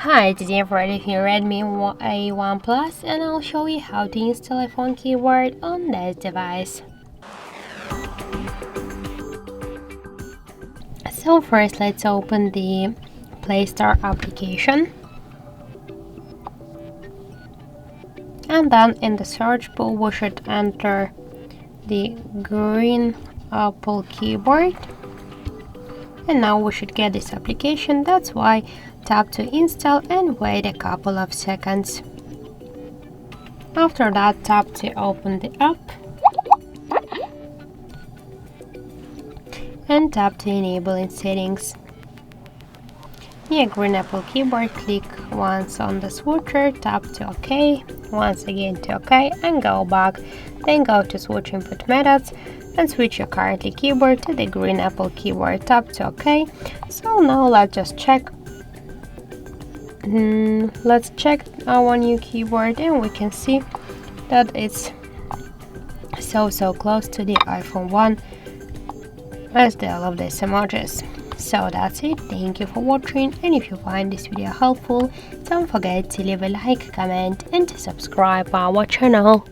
Hi, today I'm reviewing Redmi A1 Plus and I'll show you how to install iPhone keyboard on this device. So first let's open the Play Store application. And then in the search bar we should enter the green Apple keyboard. And now we should get this application, that's why tap to install and wait a couple of seconds. After that, tap to open the app and tap to enable in settings. Near green Apple keyboard, click once on the switcher, tap to OK, once again to OK and go back, then go to switch input methods and switch your currently keyboard to the green Apple keyboard, tap to OK. So now let's just check. Let's check our new keyboard and we can see that it's so close to the iPhone 1 as they love these emojis. So that's it, thank you for watching, and if you find this video helpful, don't forget to leave a like, comment and to subscribe our channel.